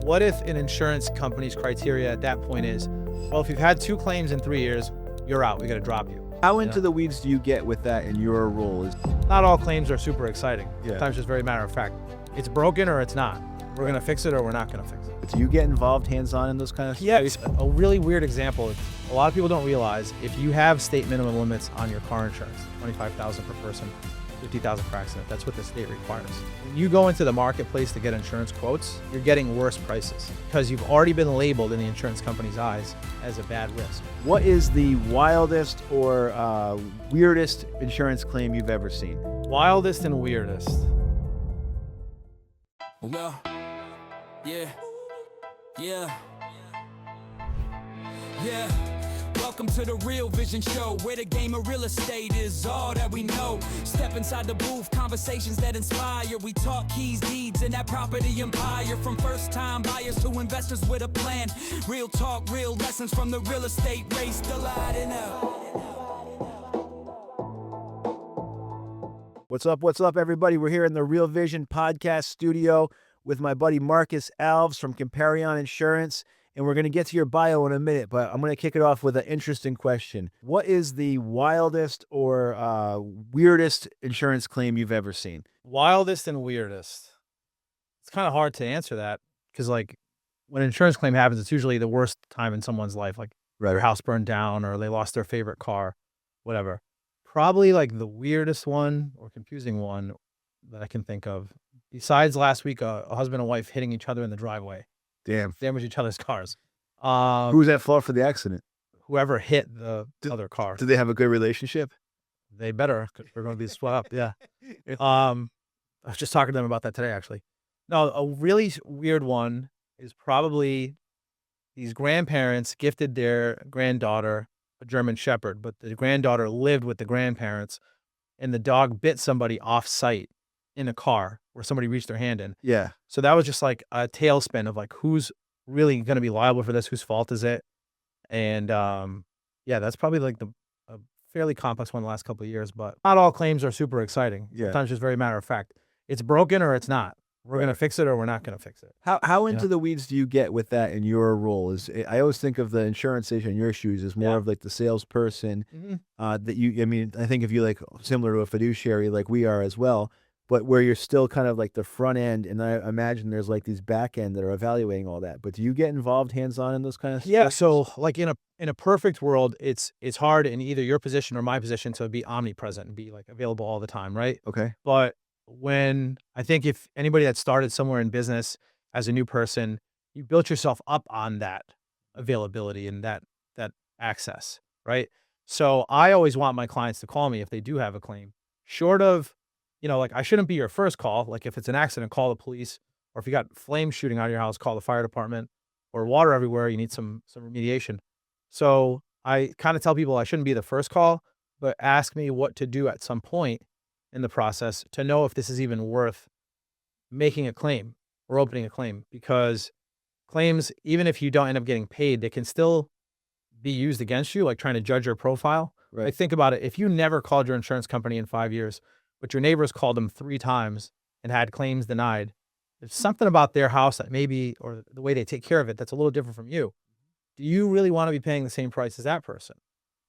What if an insurance company's criteria at that point is, well, if you've had 2 claims in 3 years, you're out. We got to drop you. How into the weeds do you get with that in your role? Not all claims are super exciting. Yeah. Sometimes it's very matter of fact. It's broken or it's not. We're going to fix it or we're not going to fix it. Do you get involved hands-on in those kind of Yeah, a really weird example. A lot of people don't realize if you have state minimum limits on your car insurance, $25,000 per person, $50,000 per accident, that's what the state requires. When you go into the marketplace to get insurance quotes, you're getting worse prices because you've already been labeled in the insurance company's eyes as a bad risk. What is the wildest or weirdest insurance claim you've ever seen? Wildest and weirdest. Well, yeah. Welcome to the Real Vision Show, where the game of real estate is all that we know. Step inside the booth, conversations that inspire. We talk keys, deeds, and that property empire. From first-time buyers to investors with a plan. Real talk, real lessons from the real estate race. Delighting out. What's up, everybody? We're here in the Real Vision podcast studio with my buddy Marcus Alves from Comparion Insurance, and we're going to get to your bio in a minute, but I'm going to kick it off with an interesting question. What is the wildest or weirdest insurance claim you've ever seen? Wildest and weirdest. It's kind of hard to answer that because, like, when an insurance claim happens, it's usually the worst time in someone's life, like their house burned down or they lost their favorite car, whatever. Probably like the weirdest one or confusing one that I can think of, besides last week, a husband and wife hitting each other in the driveway. Damn. Damaged each other's cars. Who was at fault for the accident? Whoever hit the other car. Did they have a good relationship? They better, because we're going to be split up. Yeah. I was just talking to them about that today, actually. No, a really weird one is probably these grandparents gifted their granddaughter a German Shepherd, but the granddaughter lived with the grandparents, and the dog bit somebody off site in a car where somebody reached their hand in. Yeah. So that was just like a tailspin of like, who's really going to be liable for this? Whose fault is it? And yeah, that's probably like a fairly complex one the last couple of years, but not all claims are super exciting. Yeah. Sometimes just very matter of fact. It's broken or it's not. We're going to fix it or we're not going to fix it. How into the weeds do you get with that in your role? I always think of the insurance agent in your shoes as more of like the salesperson that you, I mean, I think of you like similar to a fiduciary like we are as well, but where you're still kind of like the front end, and I imagine there's like these back end that are evaluating all that. But do you get involved hands-on in those kind of Yeah, stuff? so like in a perfect world, it's hard in either your position or my position to be omnipresent and be like available all the time, right? Okay. But when I think if anybody that started somewhere in business as a new person, you built yourself up on that availability and that access, right? So I always want my clients to call me if they do have a claim, short of, like I shouldn't be your first call. Like if it's an accident, call the police, or if you got flames shooting out of your house, call the fire department, or water everywhere, you need some remediation. So I kind of tell people I shouldn't be the first call, but ask me what to do at some point in the process to know if this is even worth making a claim or opening a claim, because claims, even if you don't end up getting paid, they can still be used against you, like trying to judge your profile. Right. Like think about it. If you never called your insurance company in 5 years, but your neighbors called them 3 times and had claims denied, there's something about their house that maybe, or the way they take care of it, that's a little different from you. Do you really want to be paying the same price as that person?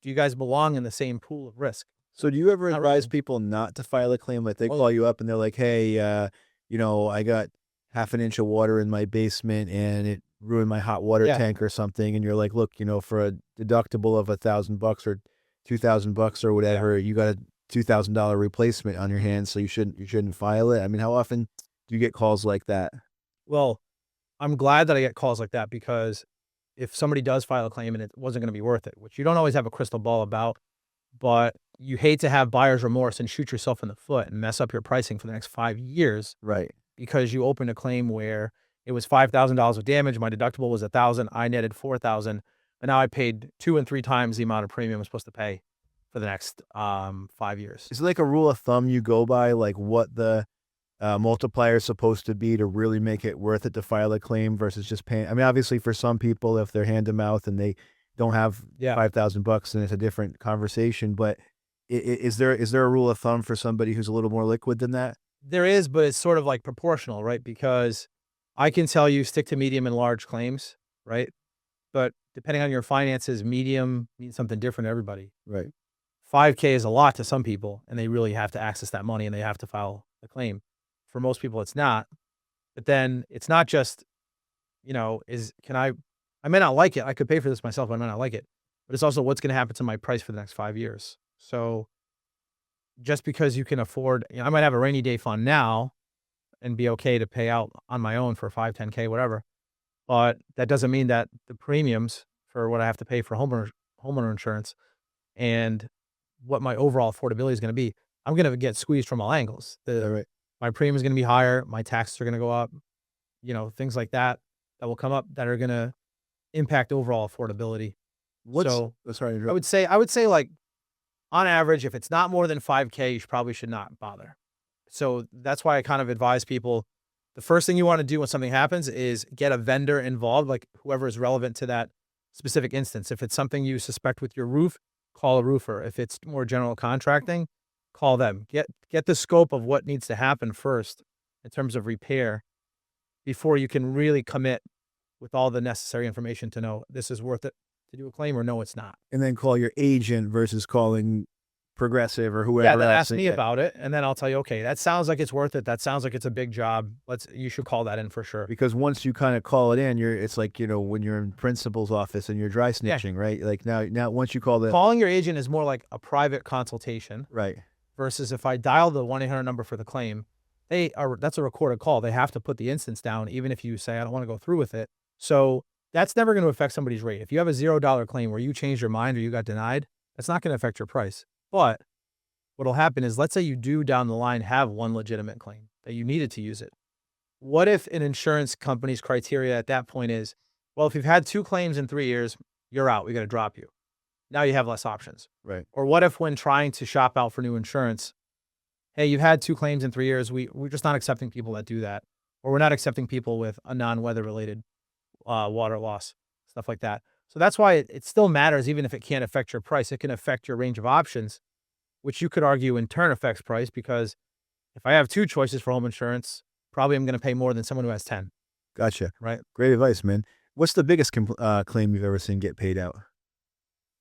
Do you guys belong in the same pool of risk? So do you ever Not advise really. people not to file a claim? Like they call you up and they're like, hey, I got half an inch of water in my basement and it ruined my hot water tank or something. And you're like, look, for a deductible of $1,000 or $2,000 or whatever, you got a $2,000 replacement on your hands. So you shouldn't file it. I mean, how often do you get calls like that? Well, I'm glad that I get calls like that, because if somebody does file a claim and it wasn't going to be worth it, which you don't always have a crystal ball about, but you hate to have buyer's remorse and shoot yourself in the foot and mess up your pricing for the next 5 years. Right. Because you opened a claim where it was $5,000 of damage. My deductible was $1,000. I netted $4,000. And now I paid 2 and 3 times the amount of premium I'm supposed to pay for the next 5 years. Is it like a rule of thumb you go by, like what the multiplier is supposed to be to really make it worth it to file a claim versus just paying? I mean, obviously for some people, if they're hand to mouth and they don't have $5,000, then it's a different conversation. But is there a rule of thumb for somebody who's a little more liquid than that? There is, but it's sort of like proportional, right? Because I can tell you stick to medium and large claims, right? But depending on your finances, medium means something different to everybody. Right. 5K is a lot to some people, and they really have to access that money and they have to file a claim. For most people, it's not. But then it's not just, I may not like it. I could pay for this myself, but I may not like it. But it's also what's going to happen to my price for the next 5 years. So just because you can afford, I might have a rainy day fund now and be okay to pay out on my own for 5, 10K, whatever. But that doesn't mean that the premiums for what I have to pay for homeowner insurance and what my overall affordability is going to be, I'm going to get squeezed from all angles. Right. My premium is going to be higher. My taxes are going to go up, things like that will come up that are going to impact overall affordability. Sorry, I would say like on average, if it's not more than 5K, you probably should not bother. So that's why I kind of advise people, the first thing you want to do when something happens is get a vendor involved, like whoever is relevant to that specific instance. If it's something you suspect with your roof, call a roofer. If it's more general contracting, call them. Get the scope of what needs to happen first in terms of repair before you can really commit with all the necessary information to know this is worth it to do a claim or no, it's not. And then call your agent versus calling Progressive or whoever. Yeah, then ask me about it, and then I'll tell you, okay, that sounds like it's worth it. That sounds like it's a big job. You should call that in for sure. Because once you kind of call it in, it's like, when you're in principal's office and you're dry snitching, right? Like now once you call calling your agent is more like a private consultation. Right. Versus if I dial the 1-800 number for the claim, that's a recorded call. They have to put the instance down, even if you say, I don't want to go through with it. So that's never going to affect somebody's rate. If you have a $0 claim where you changed your mind or you got denied, that's not going to affect your price. But what'll happen is, let's say you do down the line have one legitimate claim that you needed to use it. What if an insurance company's criteria at that point is, well, if you've had 2 claims in 3 years, you're out. We got to drop you. Now you have less options. Right. Or what if when trying to shop out for new insurance, hey, you've had 2 claims in 3 years. We're just not accepting people that do that. Or we're not accepting people with a non-weather related water loss, stuff like that. So that's why it still matters, even if it can't affect your price. It can affect your range of options, which you could argue in turn affects price, because if I have 2 choices for home insurance, probably I'm going to pay more than someone who has 10. Gotcha. Right. Great advice, man. What's the biggest claim you've ever seen get paid out?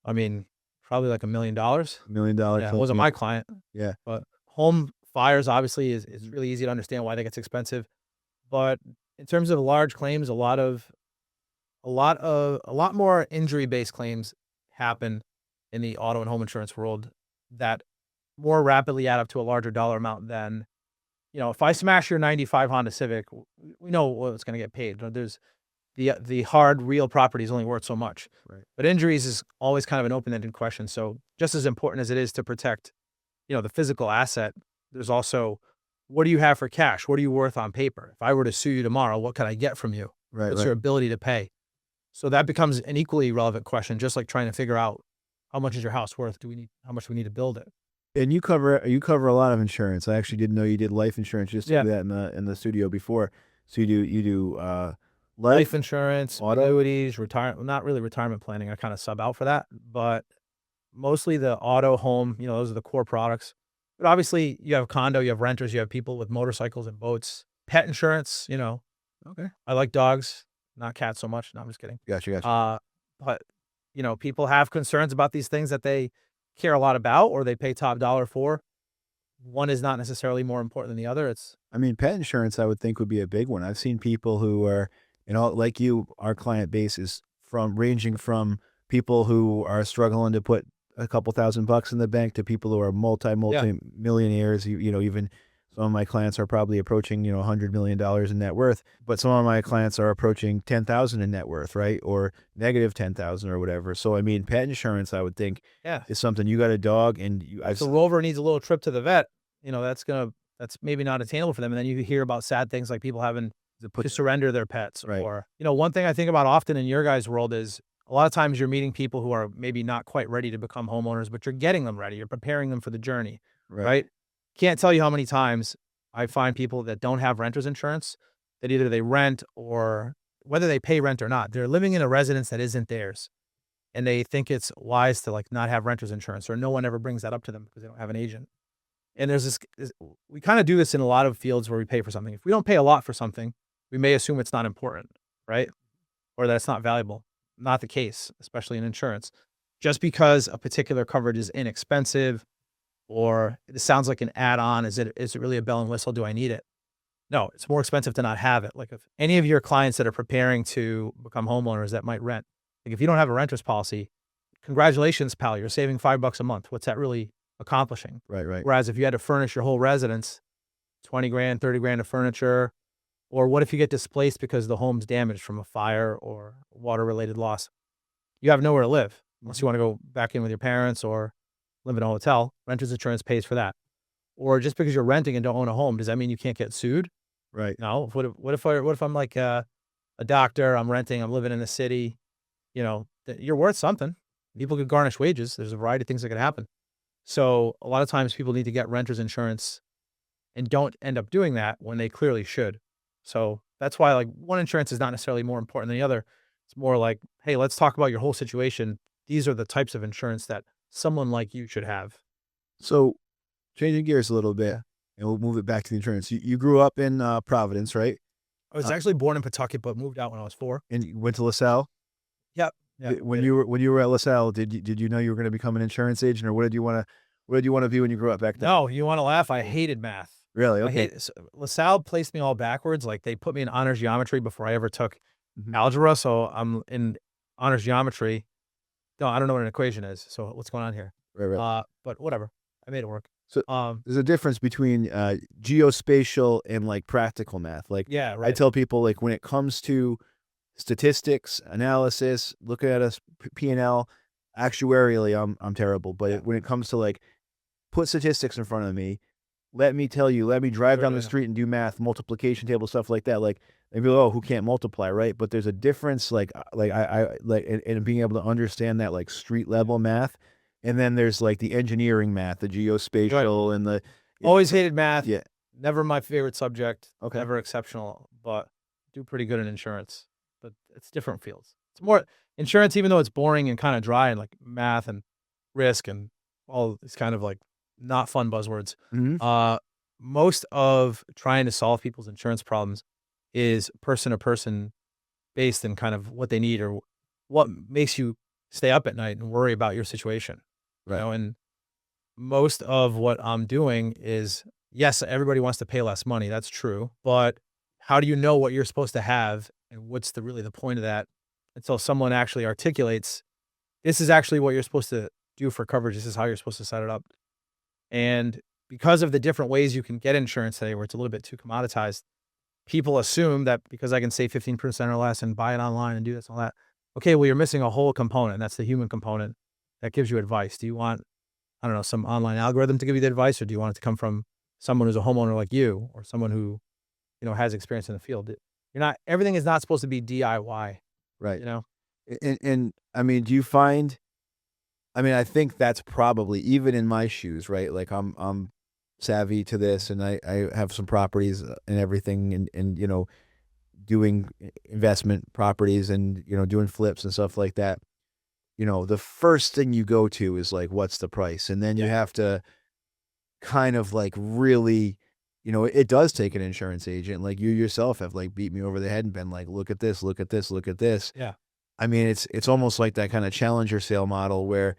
I mean, probably like $1 million. $1 million. Yeah, it wasn't my client. Yeah. But home fires obviously is really easy to understand why that gets expensive. But in terms of large claims, a lot more injury-based claims happen in the auto and home insurance world that more rapidly add up to a larger dollar amount than, if I smash your 95 Honda Civic, we know what's going to get paid. There's the hard, real property is only worth so much. Right. But injuries is always kind of an open-ended question. So just as important as it is to protect, the physical asset, there's also, what do you have for cash? What are you worth on paper? If I were to sue you tomorrow, what could I get from you? Right. What's your ability to pay? So that becomes an equally relevant question, just like trying to figure out how much is your house worth? How much do we need to build it? And you cover a lot of insurance. I actually didn't know you did life insurance. Just to do that in the studio before. So you do life insurance, auto, annuities, not really retirement planning. I kind of sub out for that, but mostly the auto, home. Those are the core products. But obviously, you have condo, you have renters, you have people with motorcycles and boats. Pet insurance. Okay. I like dogs, not cats so much. No, I'm just kidding. Gotcha. But people have concerns about these things that they care a lot about or they pay top dollar for. One is not necessarily more important than the other. Pet insurance, I would think, would be a big one. I've seen people who are, like you, our client base is ranging from people who are struggling to put a couple $1,000 in the bank to people who are multi-millionaires. Even some of my clients are probably approaching, $100 million in net worth, but some of my clients are approaching 10,000 in net worth, right? Or negative 10,000 or whatever. So, pet insurance, I would think, is something. You got a dog and if the Rover needs a little trip to the vet, that's maybe not attainable for them. And then you hear about sad things like people having to surrender their pets. Right. Or, one thing I think about often in your guys' world is a lot of times you're meeting people who are maybe not quite ready to become homeowners, but you're getting them ready. You're preparing them for the journey, right? Can't tell you how many times I find people that don't have renter's insurance, that either they rent or whether they pay rent or not, they're living in a residence that isn't theirs. And they think it's wise to not have renter's insurance, or no one ever brings that up to them because they don't have an agent. And there's we kind of do this in a lot of fields where we pay for something. If we don't pay a lot for something, we may assume it's not important, right? Or that it's not valuable. Not the case, especially in insurance. Just because a particular coverage is inexpensive or it sounds like an add-on, is it really a bell and whistle? Do I need it? No, it's more expensive to not have it. Like if any of your clients that are preparing to become homeowners that might rent, like if you don't have a renter's policy, congratulations, pal, you're saving $5 a month. What's that really accomplishing? Right. Whereas if you had to furnish your whole residence, 20 grand, 30 grand of furniture, or what if you get displaced because the home's damaged from a fire or water related loss? You have nowhere to live unless you want to go back in with your parents or live in a hotel. Renter's insurance pays for that. Or just because you're renting and don't own a home, does that mean you can't get sued? Right. No. What if I'm like a doctor, I'm renting, I'm living in the city, you're worth something. People could garnish wages. There's a variety of things that could happen. So a lot of times people need to get renter's insurance and don't end up doing that when they clearly should. So that's why like one insurance is not necessarily more important than the other. It's more like, hey, let's talk about your whole situation. These are the types of insurance that someone like you should have. So changing gears a little bit, and we'll move it back to the insurance. You grew up in Providence, right? I was actually born in Pawtucket, but moved out when I was 4. And you went to LaSalle? Yep. When you were at LaSalle, did you know you were going to become an insurance agent, or what did you want to be when you grew up back then? No, you want to laugh? I hated math. Really? Okay. LaSalle placed me all backwards. Like they put me in honors geometry before I ever took algebra. So I'm in honors geometry. No, I don't know what an equation is. So what's going on here? Right. But whatever. I made it work. So there's a difference between geospatial and like practical math. Like yeah, right. I tell people like when it comes to statistics, analysis, looking at a P&L, actuarially, I'm terrible. But when it comes to like put statistics in front of me, let me drive down the street and do math, multiplication table, stuff like that. Like maybe, who can't multiply, right? But there's a difference, like I in being able to understand that like street level math. And then there's like the engineering math, the geospatial and the... Always hated math. Yeah. Never my favorite subject. Okay. Never exceptional, but do pretty good in insurance. But it's different fields. It's more insurance, even though it's boring and kind of dry, and like math and risk and all these kind of like not fun buzzwords. Most of trying to solve people's insurance problems is person to person based in kind of what they need or what makes you stay up at night and worry about your situation. Right. And most of what I'm doing is, yes, everybody wants to pay less money. That's true. But how do you know what you're supposed to have and what's really the point of that until someone actually articulates, this is actually what you're supposed to do for coverage. This is how you're supposed to set it up. And because of the different ways you can get insurance today, where it's a little bit too commoditized, people assume that because I can save 15% or less and buy it online and do this and all that, okay, well, you're missing a whole component. That's the human component that gives you advice. Do you want, I don't know, some online algorithm to give you the advice, or do you want it to come from someone who's a homeowner like you, or someone who, has experience in the field? Everything is not supposed to be DIY. Right. And I mean, do you find, I think that's probably, even in my shoes, right? Like I'm savvy to this, and I have some properties and everything, and doing investment properties and, doing flips and stuff like that. The first thing you go to is like, what's the price? And then you have to kind of like really, it does take an insurance agent. Like you yourself have like beat me over the head and been like, look at this, look at this, look at this. Yeah. I mean, it's almost like that kind of challenger sale model where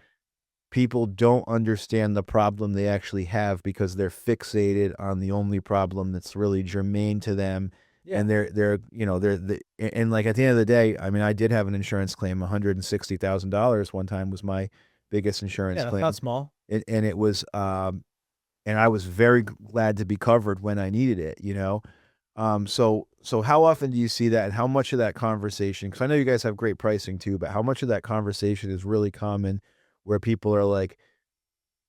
people don't understand the problem they actually have because they're fixated on the only problem that's really germane to them. Yeah. And and like at the end of the day, I did have an insurance claim. $160,000 one time was my biggest insurance claim. Yeah, that's not small. And it was, and I was very glad to be covered when I needed it, So how often do you see that, and how much of that conversation, because I know you guys have great pricing too, but how much of that conversation is really common where people are like,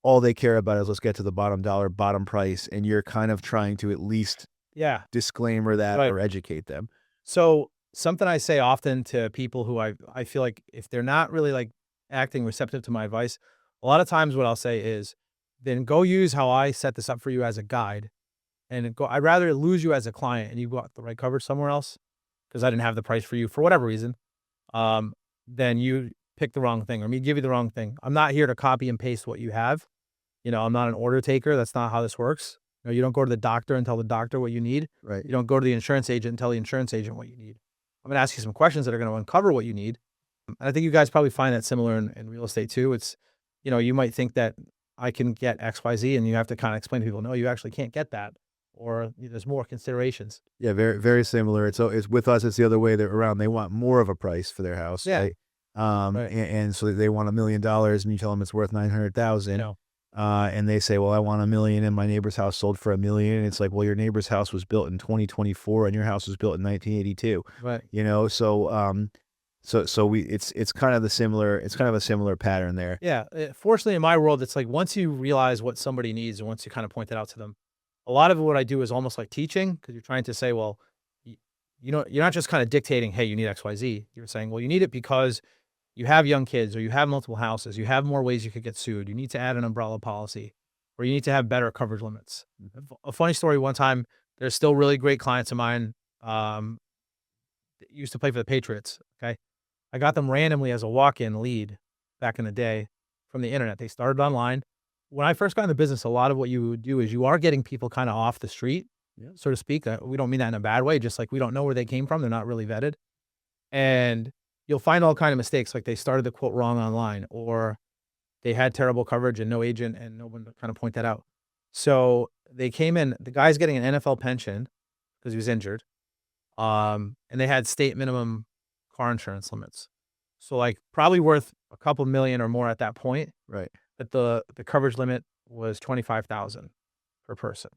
all they care about is let's get to the bottom dollar, bottom price, and you're kind of trying to at least disclaimer that or educate them? So something I say often to people who I feel like if they're not really like acting receptive to my advice, a lot of times what I'll say is, then go use how I set this up for you as a guide. And I'd rather lose you as a client and you got the right coverage somewhere else because I didn't have the price for you for whatever reason, then you pick the wrong thing or me give you the wrong thing. I'm not here to copy and paste what you have. I'm not an order taker. That's not how this works. You don't go to the doctor and tell the doctor what you need. Right. You don't go to the insurance agent and tell the insurance agent what you need. I'm going to ask you some questions that are going to uncover what you need. And I think you guys probably find that similar in real estate too. It's, you might think that I can get X, Y, Z, and you have to kind of explain to people, no, you actually can't get that. Or there's more considerations. Yeah, very, very similar. It's with us, it's the other way around. They want more of a price for their house. Yeah. Right? Right. And so they want $1 million and you tell them it's worth 900,000. No. And they say, well, I want $1 million and my neighbor's house sold for $1 million. And it's like, well, your neighbor's house was built in 2024 and your house was built in 1982. Right. So it's kind of a similar pattern there. Yeah. Fortunately, in my world, it's like once you realize what somebody needs and once you kind of point that out to them, a lot of what I do is almost like teaching, because you're trying to say, well, you're not just kind of dictating, hey, you need X, Y, Z. You're saying, well, you need it because you have young kids, or you have multiple houses, you have more ways you could get sued. You need to add an umbrella policy, or you need to have better coverage limits. A funny story, one time, there's still really great clients of mine that used to play for the Patriots. Okay. I got them randomly as a walk-in lead back in the day from the internet. They started online. When I first got in the business, a lot of what you would do is you are getting people kind of off the street, so to speak. We don't mean that in a bad way. Just like we don't know where they came from. They're not really vetted. And you'll find all kind of mistakes. Like they started the quote wrong online, or they had terrible coverage and no agent and no one to kind of point that out. So they came in, the guy's getting an NFL pension because he was injured. And they had state minimum car insurance limits. So like probably worth a couple million or more at that point. Right. But the coverage limit was $25,000 per person.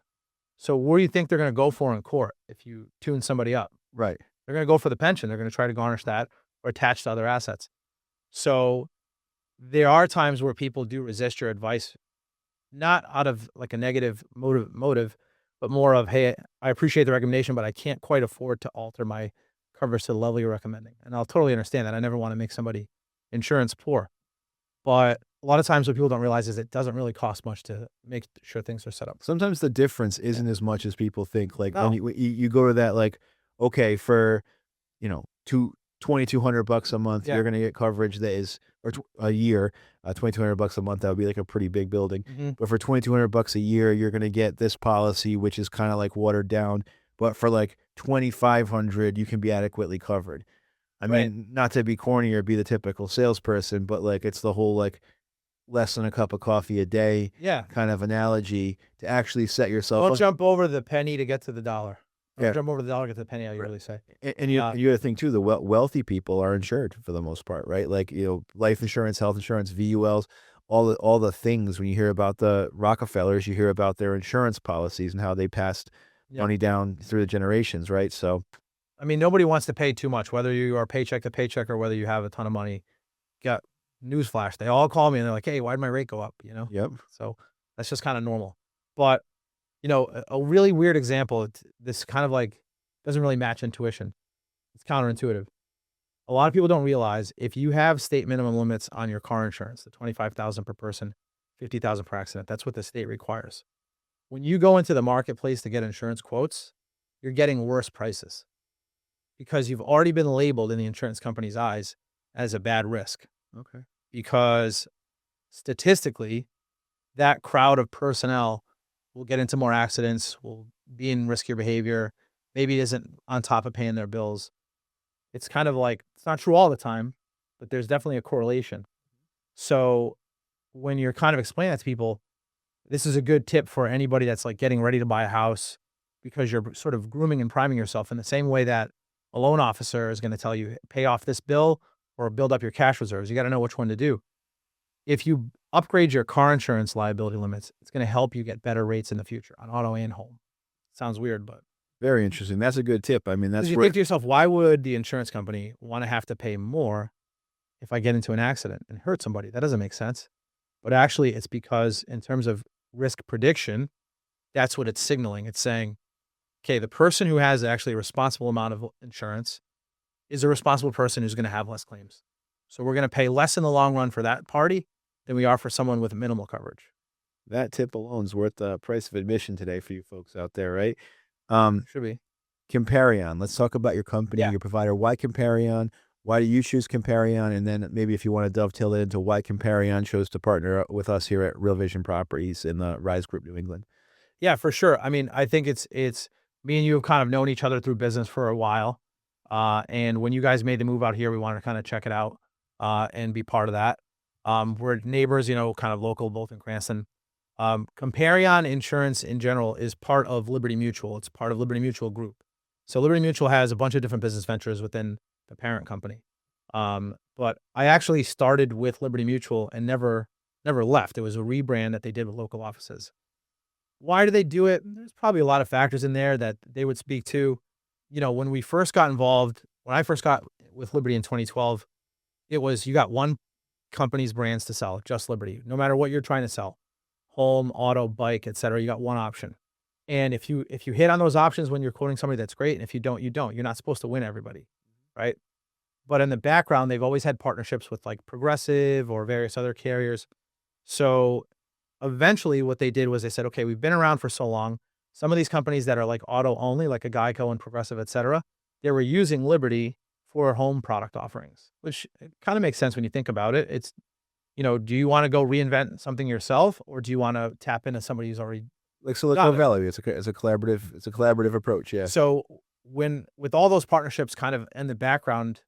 So what do you think they're going to go for in court if you tune somebody up? Right. They're going to go for the pension. They're going to try to garnish that or attach to other assets. So there are times where people do resist your advice, not out of like a negative motive, but more of, hey, I appreciate the recommendation, but I can't quite afford to alter my coverage to the level you're recommending. And I'll totally understand that. I never want to make somebody insurance poor. But a lot of times what people don't realize is it doesn't really cost much to make sure things are set up. Sometimes the difference isn't as much as people think. Like when you go to that, like, okay, for, $2,200 a month, you're going to get coverage that is, or a year, $2,200 a month, that would be like a pretty big building. Mm-hmm. But for $2,200 a year, you're going to get this policy, which is kind of like watered down. But for like $2,500, you can be adequately covered. I mean, not to be corny or be the typical salesperson, but like it's the whole like less than a cup of coffee a day kind of analogy to actually set yourself. Don't jump over the penny to get to the dollar. Yeah. Jump over the dollar, get to the penny, I usually say. And you have to think too, the wealthy people are insured for the most part, right? Like, life insurance, health insurance, VULs, all the things. When you hear about the Rockefellers, you hear about their insurance policies and how they passed money down through the generations, right? So, I mean, nobody wants to pay too much, whether you are paycheck to paycheck or whether you have a ton of money. Got newsflash. They all call me and they're like, hey, why'd my rate go up? Yep. So that's just kind of normal. But, a really weird example, this kind of like doesn't really match intuition. It's counterintuitive. A lot of people don't realize if you have state minimum limits on your car insurance, the $25,000 per person, $50,000 per accident, that's what the state requires. When you go into the marketplace to get insurance quotes, you're getting worse prices because you've already been labeled in the insurance company's eyes as a bad risk. Okay. Because statistically, that crowd of personnel will get into more accidents, will be in riskier behavior, maybe isn't on top of paying their bills. It's kind of like, it's not true all the time, but there's definitely a correlation. So when you're kind of explaining that to people, this is a good tip for anybody that's like getting ready to buy a house, because you're sort of grooming and priming yourself in the same way that a loan officer is going to tell you, pay off this bill or build up your cash reserves. You got to know which one to do. If you upgrade your car insurance liability limits, it's going to help you get better rates in the future on auto and home. Sounds weird, but very interesting. That's a good tip. I mean, that's you think to yourself, why would the insurance company want to have to pay more if I get into an accident and hurt somebody? That doesn't make sense. But actually, it's because in terms of risk prediction, that's what it's signaling. It's saying, okay, the person who has actually a responsible amount of insurance is a responsible person who's going to have less claims. So we're going to pay less in the long run for that party than we are for someone with minimal coverage. That tip alone is worth the price of admission today for you folks out there, right? Should be. Comparion. Let's talk about your company, your provider. Why Comparion? Why do you choose Comparion? And then maybe if you want to dovetail it into why Comparion chose to partner with us here at Real Vision Properties in the Rise Group New England. Yeah, for sure. I mean, I think it's me and you have kind of known each other through business for a while. And when you guys made the move out here, we wanted to kind of check it out and be part of that. We're neighbors, kind of local, both in Cranston. Comparion Insurance in general is part of Liberty Mutual. It's part of Liberty Mutual Group. So Liberty Mutual has a bunch of different business ventures within the parent company. But I actually started with Liberty Mutual and never left. It was a rebrand that they did with local offices. Why do they do it? There's probably a lot of factors in there that they would speak to. When we first got involved, when I first got with Liberty in 2012, it was you got one company's brands to sell, just Liberty, no matter what you're trying to sell, home, auto, bike, et cetera. You got one option. And if you hit on those options when you're quoting somebody, that's great. And if you don't, you don't. You're not supposed to win everybody, right? But in the background, they've always had partnerships with like Progressive or various other carriers. So eventually what they did was they said, okay, we've been around for so long. Some of these companies that are like auto only, like a Geico and Progressive, et cetera, they were using Liberty for home product offerings, which kind of makes sense when you think about it. It's, do you want to go reinvent something yourself, or do you want to tap into somebody who's already like Silicon Valley? It's a collaborative approach. Yeah. So with all those partnerships kind of in the background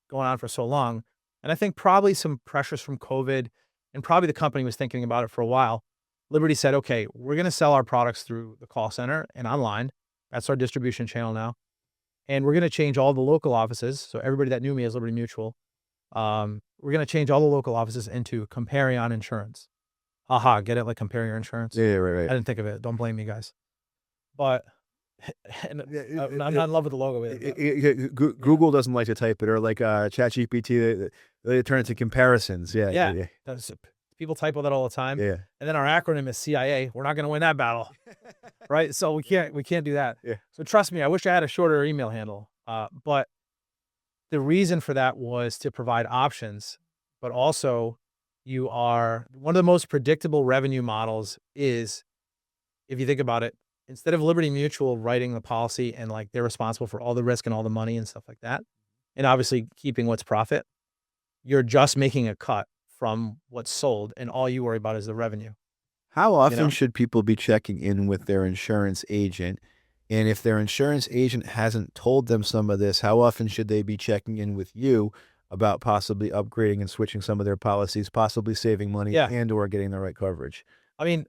going on for so long, and I think probably some pressures from COVID, and probably the company was thinking about it for a while, Liberty said, okay, we're going to sell our products through the call center and online. That's our distribution channel now. And we're going to change all the local offices. So everybody that knew me as Liberty Mutual, we're going to change all the local offices into Comparion Insurance. Haha, get it? Like Comparion Insurance? Yeah, right. I didn't think of it. Don't blame me, guys. But I'm not in love with the logo either. Google doesn't like to type it, or like ChatGPT, they turn it to comparisons. Yeah. People typo that all the time. Yeah. And then our acronym is CIA. We're not going to win that battle. Right? So we can't do that. Yeah. So trust me, I wish I had a shorter email handle. But the reason for that was to provide options, but also you are one of the most predictable revenue models is, if you think about it, instead of Liberty Mutual writing the policy and like they're responsible for all the risk and all the money and stuff like that, and obviously keeping what's profit, you're just making a cut from what's sold, and all you worry about is the revenue. How often should people be checking in with their insurance agent? And if their insurance agent hasn't told them some of this, how often should they be checking in with you about possibly upgrading and switching some of their policies, possibly saving money and or getting the right coverage? I mean,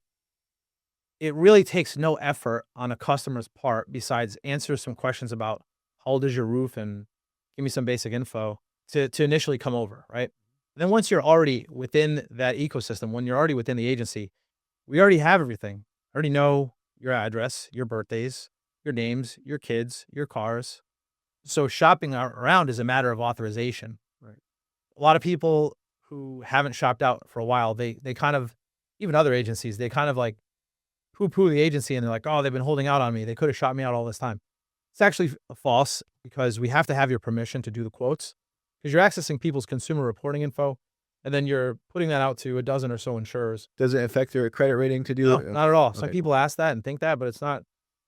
it really takes no effort on a customer's part besides answer some questions about how old is your roof and give me some basic info to initially come over, right? And then once you're already within that ecosystem, when you're already within the agency, we already have everything. I already know your address, your birthdays, your names, your kids, your cars. So shopping around is a matter of authorization. Right. A lot of people who haven't shopped out for a while, they kind of, even other agencies, they kind of like poo-poo the agency and they're like, oh, they've been holding out on me. They could have shopped me out all this time. It's actually false, because we have to have your permission to do the quotes, because you're accessing people's consumer reporting info, and then you're putting that out to a dozen or so insurers. Does it affect their credit rating to do No, that? not at all. Some people ask that and think that, but it's not.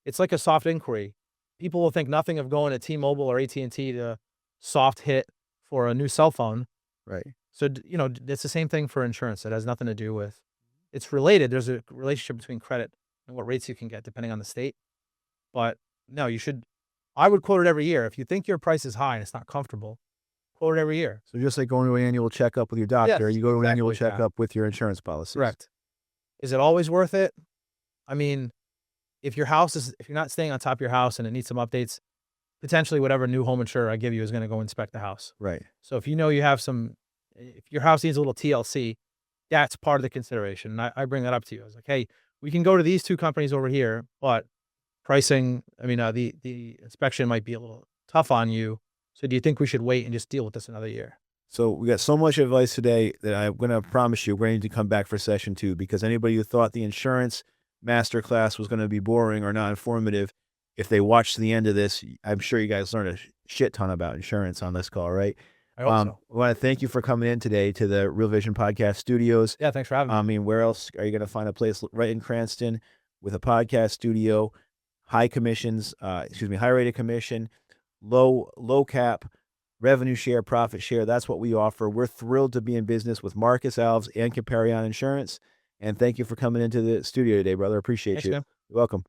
It's like a soft inquiry. People will think nothing of going to T-Mobile or AT&T to soft hit for a new cell phone. Right. So, it's the same thing for insurance. It has nothing to do with, it's related. There's a relationship between credit and what rates you can get depending on the state. But no, I would quote it every year. If you think your price is high and it's not comfortable, quote it every year. So just like going to an annual checkup with your doctor, Yes, you go to an annual exactly that. checkup with your insurance policy. Correct. Is it always worth it? I mean, if you're not staying on top of your house and it needs some updates, potentially whatever new home insurer I give you is going to go inspect the house. Right. So if if your house needs a little TLC, that's part of the consideration. And I bring that up to you. I was like, hey, we can go to these two companies over here, but pricing, the inspection might be a little tough on you. So do you think we should wait and just deal with this another year? So we got so much advice today that I'm going to promise you we're going to come back for session 2, because anybody who thought the insurance masterclass was going to be boring or not informative, if they watched the end of this, I'm sure you guys learned a shit ton about insurance on this call, right? I hope so. I want to thank you for coming in today to the Real Vision Podcast Studios. Yeah, thanks for having me. Where else are you going to find a place right in Cranston with a podcast studio, high rated commission, low cap, revenue share, profit share? That's what we offer. We're thrilled to be in business with Marcus Alves and Comparion Insurance. And thank you for coming into the studio today, brother. Appreciate Thanks, you. man. You're welcome.